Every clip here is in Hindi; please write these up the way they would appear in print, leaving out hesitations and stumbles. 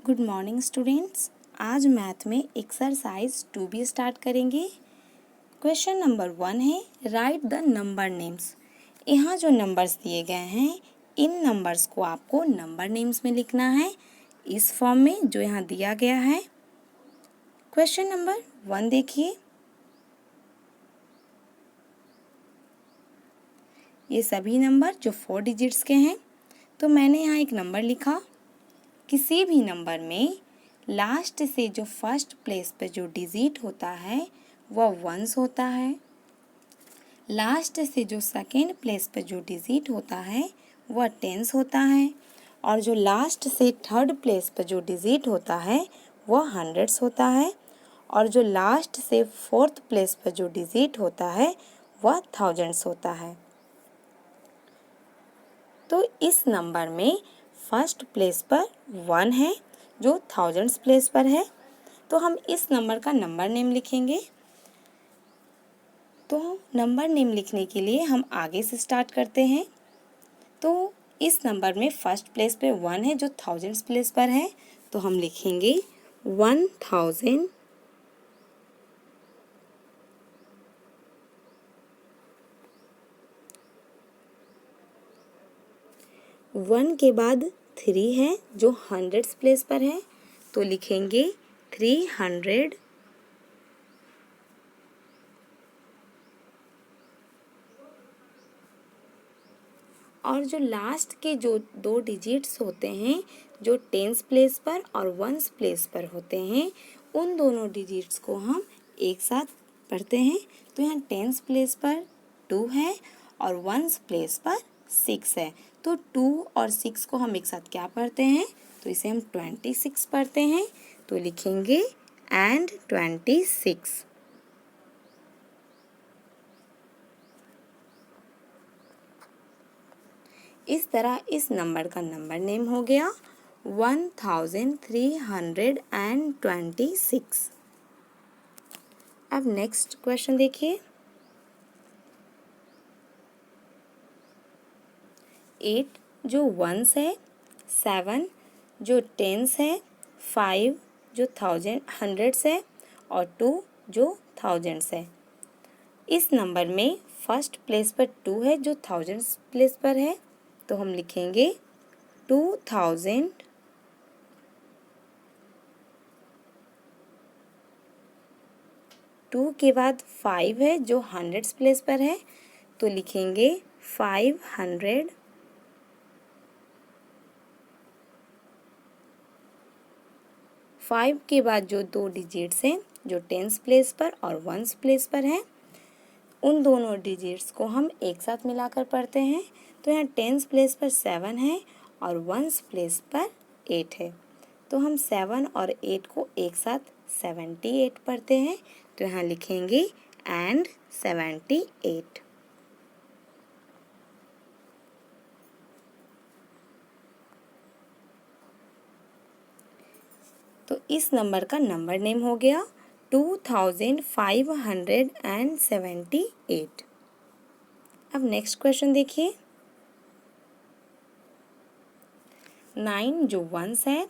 Good morning students. आज मैथ में एक्सरसाइज 2B स्टार्ट करेंगे। क्वेश्चन नंबर 1 है राइट द नंबर नेम्स। यहाँ जो नंबर्स दिए गए हैं इन नंबर्स को आपको नंबर नेम्स में लिखना है इस फॉर्म में जो यहाँ दिया गया है। क्वेश्चन नंबर 1 देखिए, ये सभी नंबर जो 4 डिजिट्स के हैं। तो मैंने यहाँ एक नंबर लिखा। किसी भी नंबर में लास्ट से जो फर्स्ट प्लेस पे जो डिजिट होता है वह वंस होता है। लास्ट से जो सेकेंड प्लेस पे जो डिजिट होता है वह टेंस होता है। और जो लास्ट से थर्ड प्लेस पे जो डिजिट होता है वह हंड्रेड्स होता है। और जो लास्ट से फोर्थ प्लेस पे जो डिजिट होता है वह थाउजेंड्स होता है। तो इस नंबर में फर्स्ट प्लेस पर 1 है जो थाउजेंड्स प्लेस पर है। तो हम इस नंबर का नंबर नेम लिखेंगे। तो नंबर नेम लिखने के लिए हम आगे से स्टार्ट करते हैं। तो इस नंबर में फर्स्ट प्लेस पे 1 है जो थाउजेंड्स प्लेस पर है। तो हम लिखेंगे 1000। 1 के बाद 3 है जो हंड्रेड्स प्लेस पर है। तो लिखेंगे 300। और जो लास्ट के जो 2 डिजिट्स होते हैं जो टेंस प्लेस पर और वंस प्लेस पर होते हैं उन दोनों डिजिट्स को हम एक साथ पढ़ते हैं। तो यहाँ टेंस प्लेस पर 2 है और वंस प्लेस पर 6 है। तो 2 और 6 को हम एक साथ क्या पढ़ते हैं? तो इसे हम 26 पढ़ते हैं। तो लिखेंगे एंड 26। इस तरह इस नंबर का नंबर नेम हो गया 1326। अब नेक्स्ट क्वेश्चन देखिए। 8 जो वंस है, 7 जो टेंस है, 5 जो हंड्रेड्स है और 2 जो थाउजेंड्स है। इस नंबर में फर्स्ट प्लेस पर 2 है जो थाउजेंड्स प्लेस पर है। तो हम लिखेंगे 2000। 2 के बाद 5 है जो हंड्रेड्स प्लेस पर है। तो लिखेंगे 500। 5 के बाद जो 2 डिजिट्स हैं जो टेंस प्लेस पर और वंस प्लेस पर है उन दोनों डिजिट्स को हम एक साथ मिलाकर पढ़ते हैं। तो यहाँ टेंस प्लेस पर 7 है और वंस प्लेस पर 8 है। तो हम 7 और 8 को एक साथ 78 पढ़ते हैं। तो यहाँ लिखेंगे एंड 78। तो इस नंबर का नंबर नेम हो गया 2578। अब नेक्स्ट क्वेश्चन देखिए। 9 जो वंस है,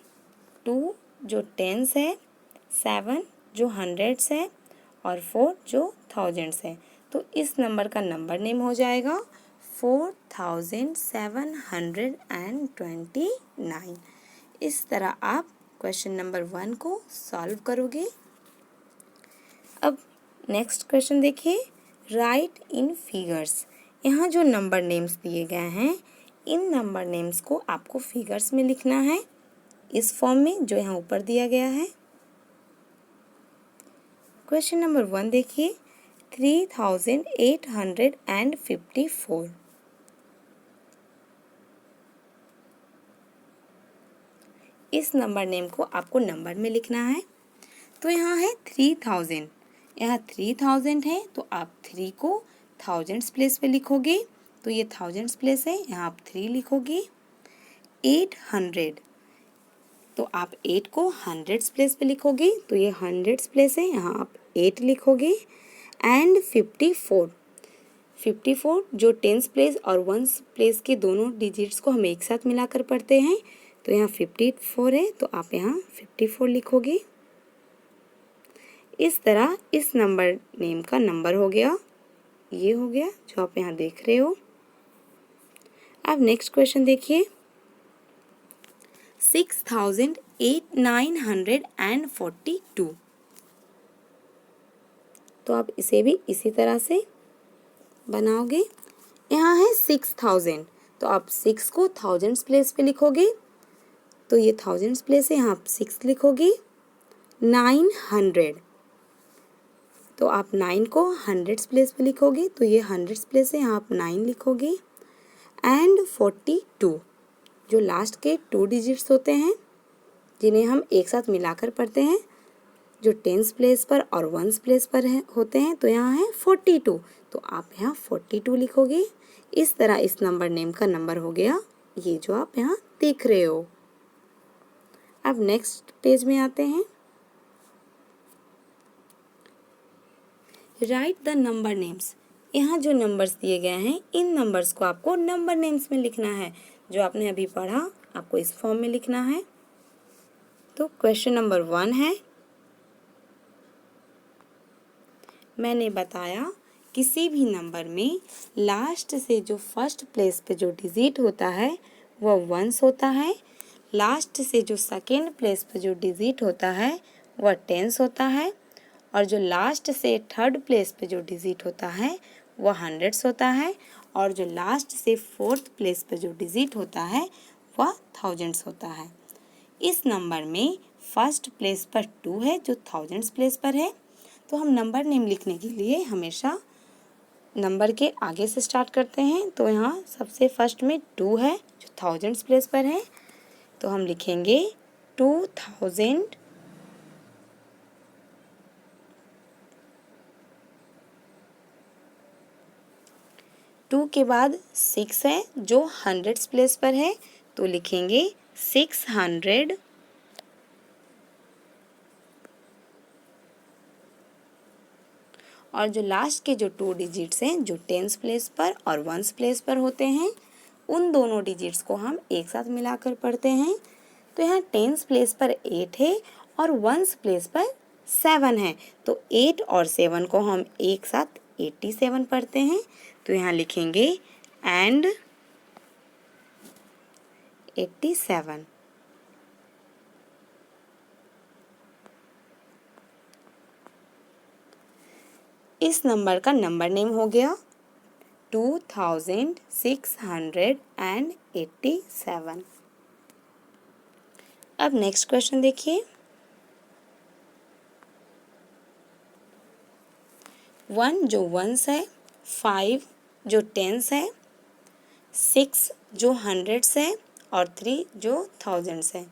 2 जो टेंस है, 7 जो हंड्रेड्स है और 4 जो थाउजेंड्स है। तो इस नंबर का नंबर नेम हो जाएगा 4729। इस तरह आप क्वेश्चन नंबर 1 को सॉल्व करोगे। अब नेक्स्ट क्वेश्चन देखिए। राइट इन फिगर्स। यहाँ जो नंबर नेम्स दिए गए हैं इन नंबर नेम्स को आपको फिगर्स में लिखना है इस फॉर्म में जो यहाँ ऊपर दिया गया है। क्वेश्चन नंबर 1 देखिए 3854। इस नंबर नेम को आपको नंबर में लिखना है। तो यहाँ है 3000। यहाँ 3000 है तो आप 3 को थाउजेंड्स प्लेस पे लिखोगे। तो ये थाउजेंड्स प्लेस है, यहाँ आप 3 लिखोगे। 800 तो आप 8 को हंड्रेड्स प्लेस पे लिखोगे। तो ये हंड्रेड्स प्लेस है, यहाँ आप 8 लिखोगे। एंड 54 जो टेंस प्लेस और वंस प्लेस के दोनों डिजिट्स को हम एक साथ मिलाकर पढ़ते हैं। तो यहाँ 54 है, तो आप यहाँ 54 लिखोगे। इस तरह इस नंबर नेम का नंबर हो गया, ये हो गया जो आप यहाँ देख रहे हो। अब नेक्स्ट क्वेश्चन देखिए, 6942। तो आप इसे भी इसी तरह से बनाओगे। यहाँ है 6000, तो आप 6 को थाउजेंड्स प्लेस पे लिखोगे, तो ये थाउजेंड्स प्लेस है, यहाँ आप 6 लिखोगे। 900, तो आप 9 को हंड्रेड्स प्लेस पे लिखोगे, तो ये हंड्रेड्स प्लेस है, यहाँ आप 9 लिखोगे। एंड 42, जो लास्ट के 2 डिजिट्स होते हैं जिन्हें हम एक साथ मिलाकर पढ़ते हैं, जो टेंस प्लेस पर और वंस प्लेस पर होते हैं, तो यहाँ है 42, तो आप यहाँ 42 लिखोगे। इस तरह इस नंबर नेम का नंबर हो गया, ये जो आप यहाँ देख रहे हो। अब नेक्स्ट पेज में आते हैं, राइट द नंबर नेम्स। यहाँ जो नंबर्स दिए गए हैं, इन नंबर्स को आपको नंबर नेम्स में लिखना है। जो आपने अभी पढ़ा आपको इस फॉर्म में लिखना है। तो क्वेश्चन नंबर 1 है, मैंने बताया किसी भी नंबर में लास्ट से जो फर्स्ट प्लेस पे जो डिजिट होता है वह वंस होता है, लास्ट से जो सेकेंड प्लेस पे जो डिजिट होता है वह टेंस होता है, और जो लास्ट से थर्ड प्लेस पे जो डिजिट होता है वह हंड्रेड्स होता है, और जो लास्ट से फोर्थ प्लेस पे जो डिजिट होता है वह थाउजेंड्स होता है। इस नंबर में फर्स्ट प्लेस पर 2 है जो थाउजेंड्स प्लेस पर है, तो हम नंबर नेम लिखने के लिए हमेशा नंबर के आगे से स्टार्ट करते हैं। तो यहाँ सबसे फर्स्ट में 2 है जो थाउजेंड्स प्लेस पर है, तो हम लिखेंगे 2000। 2 के बाद 6 है जो हंड्रेड्स प्लेस पर है, तो लिखेंगे 600। और जो लास्ट के जो 2 डिजिट्स हैं जो टेंस प्लेस पर और वंस प्लेस पर होते हैं, उन दोनों डिजिट्स को हम एक साथ मिलाकर पढ़ते हैं। तो यहाँ टेंस प्लेस पर 8 है और वंस प्लेस पर 7 है, तो 8 और 7 को हम एक साथ 87 पढ़ते हैं। तो यहाँ लिखेंगे एंड 87। इस नंबर का नंबर नेम हो गया 2687। अब नेक्स्ट क्वेश्चन देखिए, 1 जो वंस है, 5 जो टेंस है, 6 जो हंड्रेड्स है और 3 जो थाउजेंड्स है।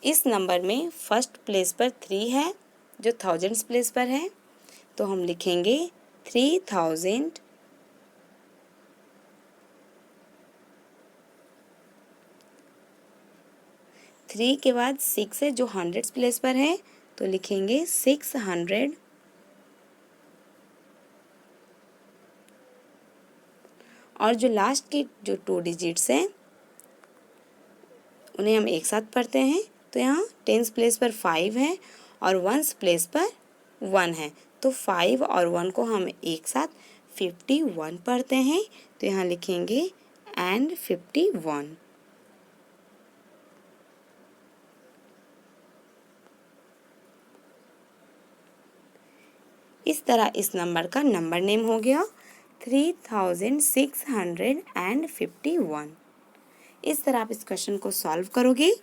इस नंबर में फर्स्ट प्लेस पर 3 है जो थाउजेंड्स प्लेस पर है, तो हम लिखेंगे 3000। थ्री के बाद 6 है जो हंड्रेड्स प्लेस पर है, तो लिखेंगे 600। और जो लास्ट के जो 2 डिजिट्स हैं उन्हें हम एक साथ पढ़ते हैं। तो यहाँ टेंस प्लेस पर 5 है और वंस प्लेस पर 1 है, तो 5 और 1 को हम एक साथ 51 पढ़ते हैं। तो यहाँ लिखेंगे एंड 51। इस तरह इस नंबर का नंबर नेम हो गया 3651। इस तरह आप इस क्वेश्चन को सॉल्व करोगे।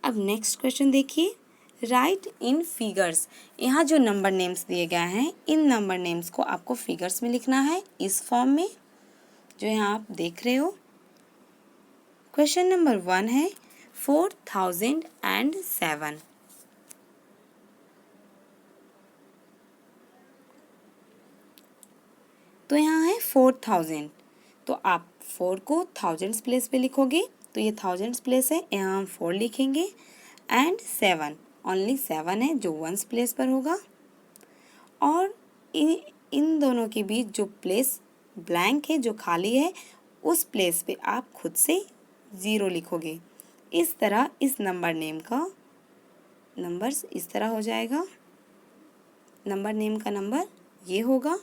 अब नेक्स्ट क्वेश्चन देखिए, राइट इन फिगर्स। यहाँ जो नंबर नेम्स दिए गए हैं, इन नंबर नेम्स को आपको फिगर्स में लिखना है इस फॉर्म में जो यहाँ आप देख रहे हो। क्वेश्चन नंबर 1 है 4007। तो यहाँ है 4000, तो आप 4 को थाउजेंड्स प्लेस पे लिखोगे, तो ये थाउजेंड्स प्लेस है, यहाँ हम 4 लिखेंगे। एंड 7, ओनली 7 है जो वंस प्लेस पर होगा। और इन दोनों के बीच जो प्लेस ब्लैंक है, जो खाली है, उस प्लेस पे आप खुद से ज़ीरो लिखोगे। इस तरह इस नंबर नेम का नंबर्स इस तरह हो जाएगा। नंबर नेम का नंबर ये होगा।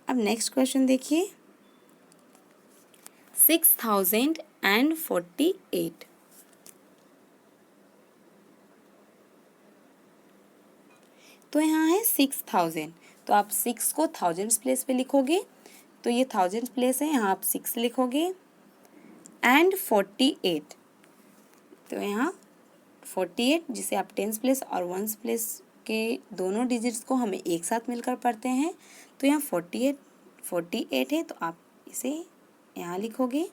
अब नेक्स्ट क्वेश्चन देखिए, 6048। तो यहाँ है 6000, तो आप 6 को थाउजेंड्स प्लेस पे लिखोगे, तो ये थाउजेंड्स प्लेस है, यहाँ आप 6 लिखोगे। एंड 48, तो यहाँ 48 जिसे आप टेंस प्लेस और वंस प्लेस के दोनों डिजिट्स को हमें एक साथ मिलकर पढ़ते हैं, तो यहाँ 48 है, तो आप इसे यहाँ लिखोगे।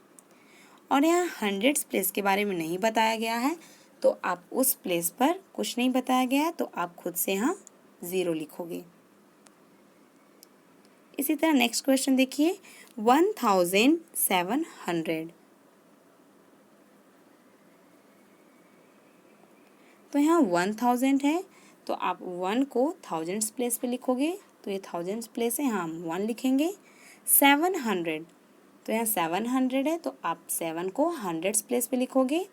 और यहाँ हंड्रेड्स प्लेस के बारे में नहीं बताया गया है, तो आप उस प्लेस पर कुछ नहीं बताया गया है, तो आप खुद से यहाँ ज़ीरो लिखोगे। इसी तरह नेक्स्ट क्वेश्चन देखिए, 1700। तो यहाँ 1000 है, तो आप 1 को थाउजेंड्स प्लेस पे लिखोगे, तो ये थाउजेंड्स प्लेस है, यहाँ हम 1 लिखेंगे। 700, तो यहाँ 700 है, तो आप 7 को हंड्रेड्स प्लेस पे लिखोगे,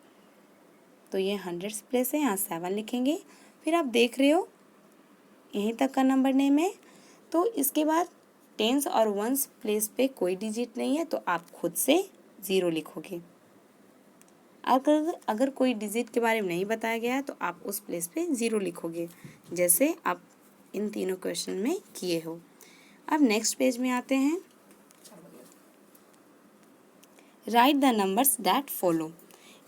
तो ये हंड्रेड्स प्लेस है, यहाँ 7 लिखेंगे। फिर आप देख रहे हो यहीं तक का नंबर नेम है, तो इसके बाद टेंस और वंस प्लेस पे कोई डिजिट नहीं है, तो आप खुद से ज़ीरो लिखोगे। अगर कोई डिजिट के बारे में नहीं बताया गया है, तो आप उस प्लेस पे ज़ीरो लिखोगे, जैसे आप इन तीनों क्वेश्चन में किए हो। अब नेक्स्ट पेज में आते हैं, right the numbers that follow.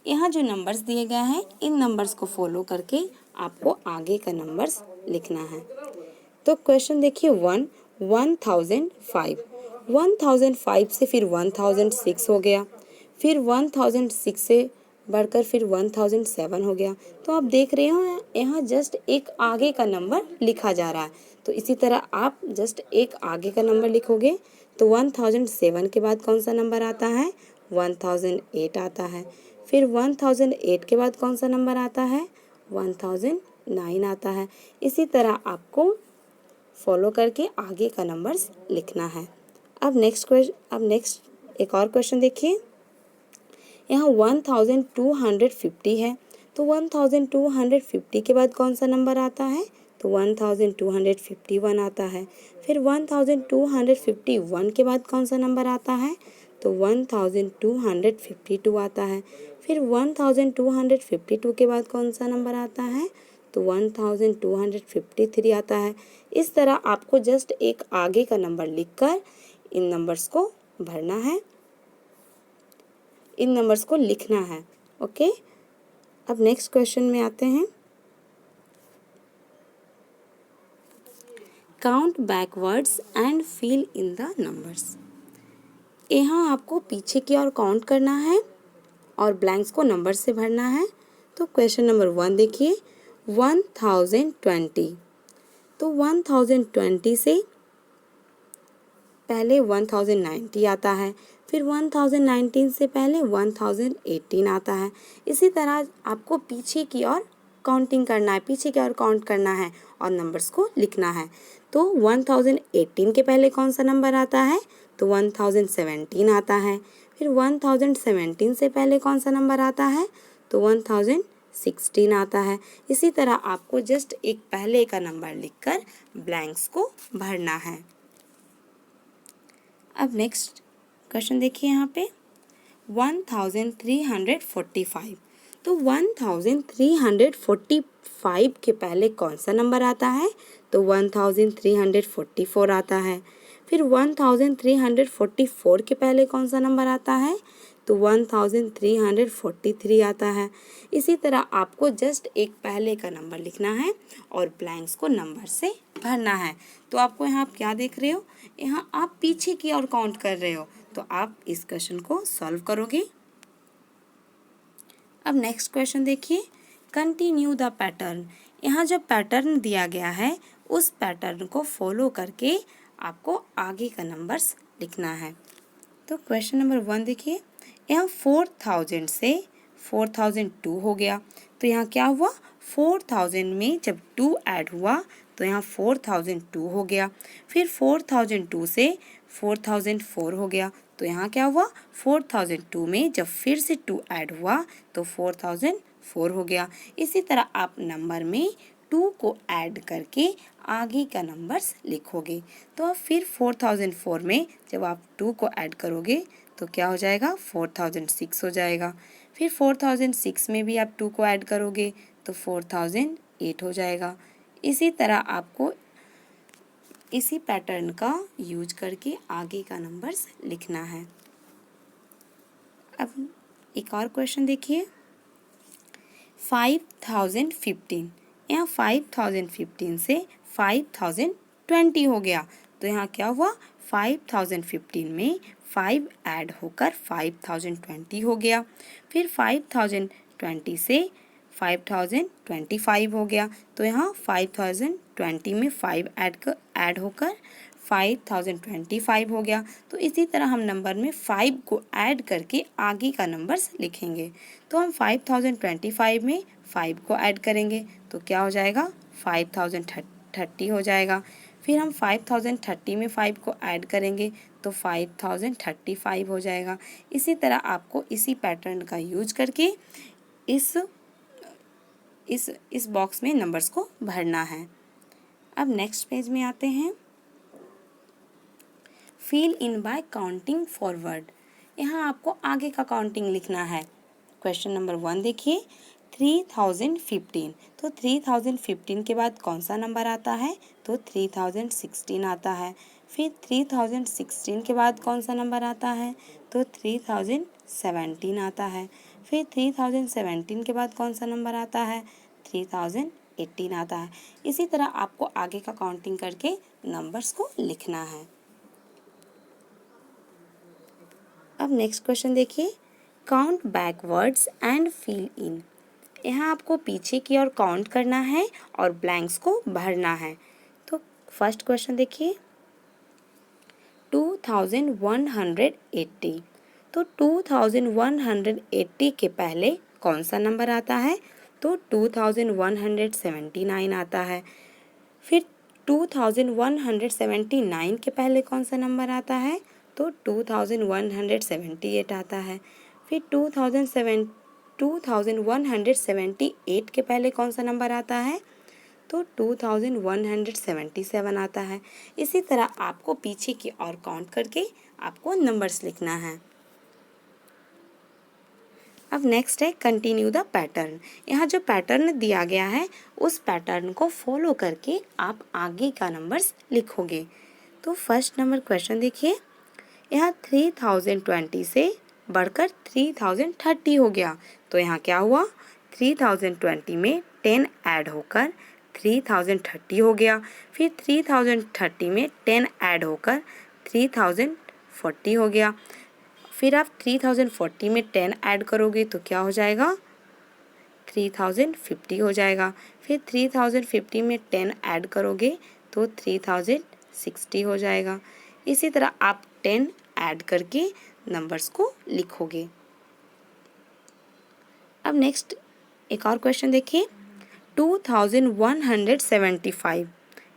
यहाँ जो नंबर्स दिए गए हैं, इन नंबर्स को फॉलो करके आपको आगे का नंबर्स लिखना है। तो क्वेश्चन देखिए 1005। 1005 से फिर 1006 हो गया, फिर 1006 से बढ़कर फिर 1007 हो गया। तो आप देख रहे हो यहाँ जस्ट एक आगे का नंबर लिखा जा रहा है, तो इसी तरह आप जस्ट एक आगे का नंबर लिखोगे। तो 1007 के बाद कौन सा नंबर आता है? 1008 आता है। फिर 1008 के बाद कौन सा नंबर आता है? 1009 आता है। इसी तरह आपको फॉलो करके आगे का नंबर्स लिखना है। अब नेक्स्ट एक और क्वेश्चन देखिए, यहाँ 1250 है, तो 1250 के बाद कौन सा नंबर आता है? तो 1251 आता है। फिर 1251 के बाद कौन सा नंबर आता है? तो 1252 आता है। फिर 1252 के बाद कौन सा नंबर आता है? तो 1253 आता है। इस तरह आपको जस्ट एक आगे का नंबर लिखकर इन नंबर्स को भरना है, इन नंबर्स को लिखना है। ओके, अब नेक्स्ट क्वेश्चन में आते हैं, count backwards and fill in the numbers. यहाँ आपको पीछे की ओर काउंट करना है और ब्लैंक्स को नंबर से भरना है। तो क्वेश्चन नंबर 1 देखिए, 1020। तो 1020 से पहले 1090 आता है, फिर 1019 से पहले 1018 आता है। इसी तरह आपको पीछे की ओर काउंटिंग करना है, पीछे की ओर काउंट करना है और नंबर्स को लिखना है। तो 1018 के पहले कौन सा नंबर आता है? तो 1017 आता है। फिर 1017 से पहले कौन सा नंबर आता है? तो 1016 आता है। इसी तरह आपको जस्ट एक पहले का नंबर लिखकर ब्लैंक्स को भरना है। अब नेक्स्ट क्वेश्चन देखिए, यहाँ पे 1345। तो 1345 के पहले कौन सा नंबर आता है? तो 1344 आता है। फिर 1344 के पहले कौन सा नंबर आता है? तो 1343 आता है। इसी तरह आपको जस्ट एक पहले का नंबर लिखना है और ब्लैंक्स को नंबर से भरना है। तो आपको यहाँ आप क्या देख रहे हो? यहाँ आप पीछे की ओर काउंट कर रहे हो, तो आप इस क्वेश्चन को सॉल्व करोगे। अब नेक्स्ट क्वेश्चन देखिए, कंटिन्यू द पैटर्न। यहाँ जो पैटर्न दिया गया है उस पैटर्न को फॉलो करके आपको आगे का नंबर्स लिखना है। तो क्वेश्चन नंबर 1 देखिए, यहाँ 4000 से 4002 हो गया, तो यहाँ क्या हुआ? 4000 में जब 2 ऐड हुआ तो यहाँ 4002 हो गया। फिर 4002 से 4004 हो गया, तो यहाँ क्या हुआ, 4002 में जब फिर से 2 ऐड हुआ तो 4004 हो गया। इसी तरह आप नंबर में 2 को ऐड करके आगे का नंबर्स लिखोगे। तो अब फिर 4004 में जब आप 2 को ऐड करोगे तो क्या हो जाएगा, 4006 हो जाएगा। फिर 4006 में भी आप 2 को ऐड करोगे तो 4008 हो जाएगा। इसी तरह आपको इसी पैटर्न का यूज करके आगे का नंबर्स लिखना है। अब एक और क्वेश्चन देखिए, 5015, यहाँ 5015 से 5020 हो गया। तो यहाँ क्या हुआ, 5015 में 5 ऐड होकर 5020 हो गया। फिर 5020 से 5025 हो गया। तो यहाँ 5020 में 5 ऐड होकर 5025 हो गया। तो इसी तरह हम नंबर में 5 को ऐड करके आगे का नंबर्स लिखेंगे। तो हम 5025 में 5 को ऐड करेंगे तो क्या हो जाएगा, 5030 हो जाएगा। फिर हम 5030 में 5 को ऐड करेंगे तो 5035 हो जाएगा। इसी तरह आपको इसी पैटर्न का यूज करके इस बॉक्स में नंबर्स को भरना है। अब नेक्स्ट पेज में आते हैं, fill in by counting forward. यहाँ आपको आगे का काउंटिंग लिखना है। क्वेश्चन नंबर 1 देखिए, 3015। तो 3015 के बाद कौन सा नंबर आता है, तो 3016 आता है। फिर 3016 के बाद कौन सा नंबर आता है, तो 3017 आता है। फिर 3017 के बाद कौन सा नंबर आता है, 3018 आता है। इसी तरह आपको आगे का काउंटिंग करके नंबर्स को लिखना है। अब नेक्स्ट क्वेश्चन देखिए, count backwards and fill in. यहाँ आपको पीछे की ओर काउंट करना है और ब्लैंक्स को भरना है। तो फर्स्ट क्वेश्चन देखिए, 2180। तो 2180 के पहले कौन सा नंबर आता है, तो 2179 आता है। फिर 2179 के पहले कौन सा नंबर आता है, तो 2178 आता है। फिर 2178 के पहले कौन सा नंबर आता है, तो 2177 आता है। इसी तरह आपको पीछे की ओर काउंट करके आपको नंबर्स लिखना है। अब नेक्स्ट है कंटिन्यू द पैटर्न। यहाँ जो पैटर्न दिया गया है उस पैटर्न को फॉलो करके आप आगे का नंबर्स लिखोगे। तो फर्स्ट नंबर क्वेश्चन देखिए, यहाँ 3020 से बढ़कर 3030 हो गया। तो यहाँ क्या हुआ, 3020 में 10 ऐड होकर 3030 हो गया। फिर 3030 में 10 ऐड होकर 3040 हो गया। फिर आप 3040 में 10 ऐड करोगे तो क्या हो जाएगा, 3050 हो जाएगा। फिर 3050 में 10 ऐड करोगे तो 3060 हो जाएगा। इसी तरह आप 10 ऐड करके नंबर्स को लिखोगे। अब नेक्स्ट एक और क्वेश्चन देखिए, 2175।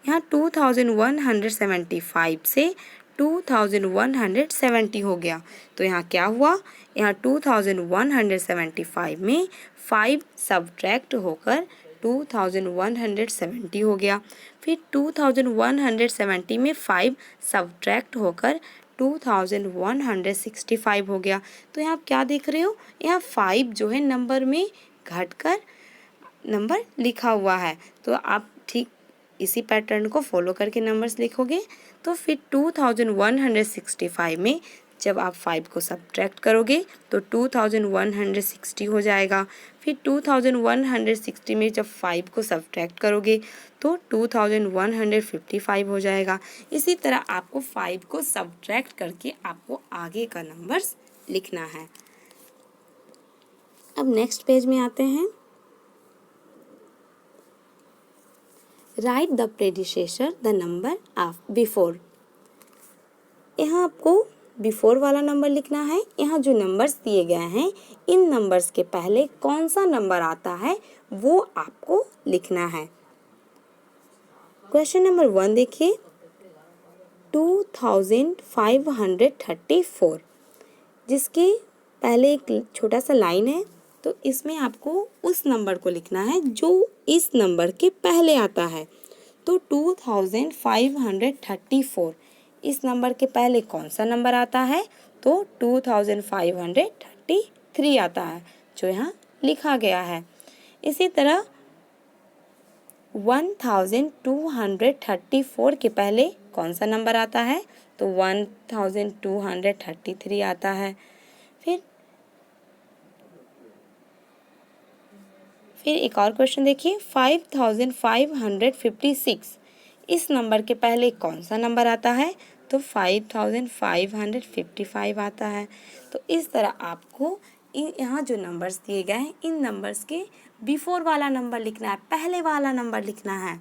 यहाँ 2175 से 2170 हो गया। तो यहाँ क्या हुआ, यहाँ 2175 में 5 सब्ट्रैक्ट होकर 2170 हो गया। फिर 2170 में 5 सब्ट्रैक्ट होकर 2165 हो गया। तो यहाँ आप क्या देख रहे हो, यहाँ 5 जो है नंबर में घटकर नंबर लिखा हुआ है। तो आप ठीक इसी पैटर्न को फॉलो करके नंबर्स लिखोगे। तो फिर 2165 में जब आप 5 को सब्ट्रैक्ट करोगे तो 2160 हो जाएगा। फिर 2160 में जब 5 को सब्ट्रैक्ट करोगे तो 2155 हो जाएगा। इसी तरह आपको 5 को सब्ट्रैक्ट करके आपको आगे का नंबर्स लिखना है। अब नेक्स्ट पेज में आते हैं, right the predecessor the number of before. यहाँ आपको बिफोर वाला नंबर लिखना है। यहाँ जो नंबर्स दिए गए हैं इन नंबर्स के पहले कौन सा नंबर आता है वो आपको लिखना है। क्वेश्चन नंबर 1 देखिए, 2534। जिसके पहले एक छोटा सा लाइन है, तो इसमें आपको उस नंबर को लिखना है जो इस नंबर के पहले आता है। तो 2534 इस नंबर के पहले कौन सा नंबर आता है? तो 2533 आता है, जो यहाँ लिखा गया है। इसी तरह 1234 के पहले कौन सा नंबर आता है? तो 1233 आता है। फिर एक और क्वेश्चन देखिए, 5556 इस नंबर के पहले कौन सा नंबर आता है? तो 5555 आता है। तो इस तरह आपको यहाँ जो नंबर्स दिए गए हैं, इन नंबर्स के बिफोर वाला नंबर लिखना है, पहले वाला नंबर लिखना है।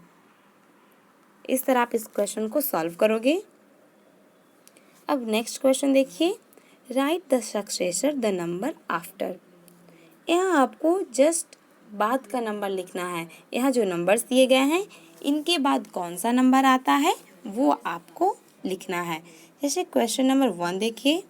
इस तरह आप इस क्वेश्चन को सॉल्व करोगे। अब नेक्स्ट क्वेश्चन देखिए, right the successor the number after. यहाँ आपको जस्ट बाद का नंबर लिखना है। यहाँ जो नंबर्स दिए गए हैं, इनके बाद कौन सा नंबर आता है वो आपको लिखना है। जैसे क्वेश्चन नंबर 1 देखिए,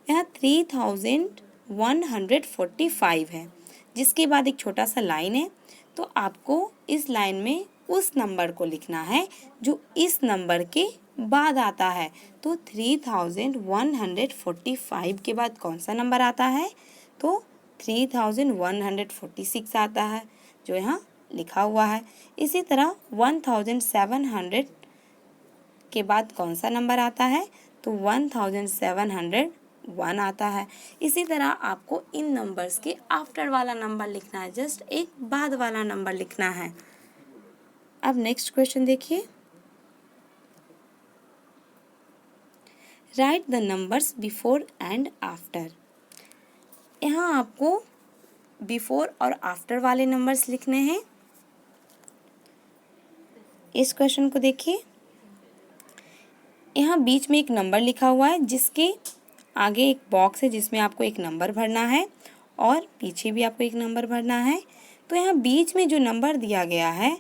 यहाँ 3145 है, जिसके बाद एक छोटा सा लाइन है। तो आपको इस लाइन में उस नंबर को लिखना है जो इस नंबर के बाद आता है। तो 3145 के बाद कौन सा नंबर आता है? तो 3146 आता है, जो यहाँ लिखा हुआ है। इसी तरह 1700 के बाद कौन सा नंबर आता है? तो 1701 आता है। इसी तरह आपको इन नंबर्स के आफ्टर वाला नंबर लिखना है, जस्ट एक बाद वाला नंबर लिखना है। अब नेक्स्ट क्वेश्चन देखिए, right the numbers before and after. यहाँ आपको बिफोर और आफ्टर वाले नंबर्स लिखने हैं। इस क्वेश्चन को देखिए, यहाँ बीच में एक नंबर लिखा हुआ है, जिसके आगे एक बॉक्स है जिसमें आपको एक नंबर भरना है और पीछे भी आपको एक नंबर भरना है। तो यहाँ बीच में जो नंबर दिया गया है,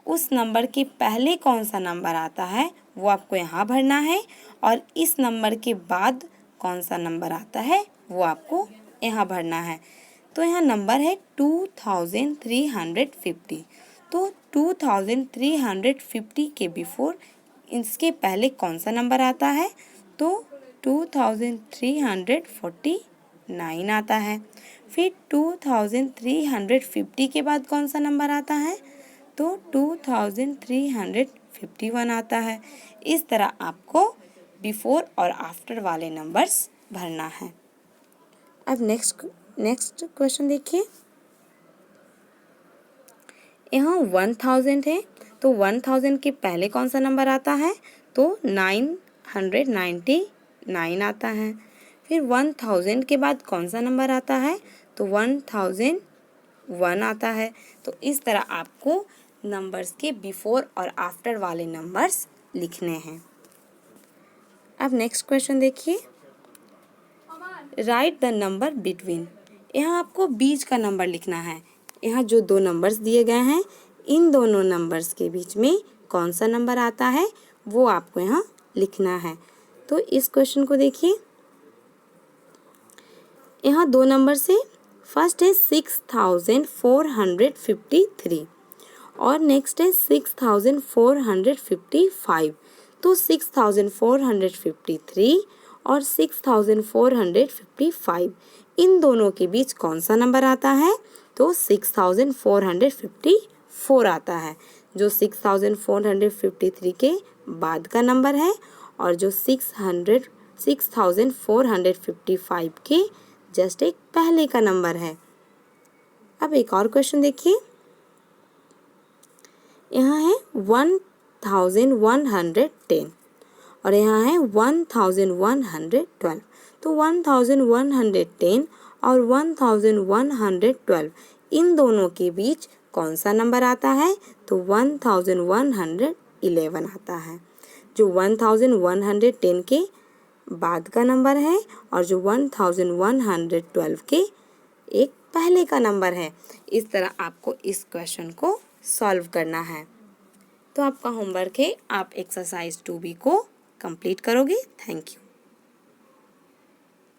उस नंबर के पहले कौन सा नंबर आता है वो आपको यहाँ भरना है, और इस नंबर के बाद कौन सा नंबर आता है वो आपको यहाँ भरना है। तो यहाँ नंबर है 2350। तो 2350 के बिफोर इसके पहले कौन सा नंबर आता है? तो 2349 आता है। फिर 2350 के बाद कौन सा नंबर आता है? तो 2351 आता है। इस तरह आपको बिफोर और आफ्टर वाले नंबर्स भरना है। अब नेक्स्ट क्वेश्चन देखिए, यहाँ 1000 है, तो 1000 के पहले कौन सा नंबर आता है? तो 999 आता है। फिर 1000 के बाद कौन सा नंबर आता है? तो 1001 आता है। तो इस तरह आपको नंबर्स के बिफोर और आफ्टर वाले नंबर्स लिखने हैं। अब नेक्स्ट क्वेश्चन देखिए, राइट द नंबर बिटवीन। यहाँ आपको बीच का नंबर लिखना है। यहाँ जो दो नंबर्स दिए गए हैं, इन दोनों नंबर्स के बीच में कौन सा नंबर आता है वो आपको यहाँ लिखना है। तो इस क्वेश्चन को देखिए, यहाँ दो नंबर से फर्स्ट है 6453 और नेक्स्ट है 6455। तो 6453 और 6455 इन दोनों के बीच कौन सा नंबर आता है? तो 6454 आता है, जो 6453 के बाद का नंबर है और जो 6455 के जस्ट एक पहले का नंबर है। अब एक और क्वेश्चन देखिए, यहाँ है 1110 और यहाँ है 1112। तो 1110 और 1112 इन दोनों के बीच कौन सा नंबर आता है? तो 1111 आता है, जो 1110 के बाद का नंबर है और जो 1112 के एक पहले का नंबर है। इस तरह आपको इस क्वेश्चन को सॉल्व करना है। तो आपका होमवर्क है, आप एक्सरसाइज 2B को कंप्लीट करोगे। Thank you.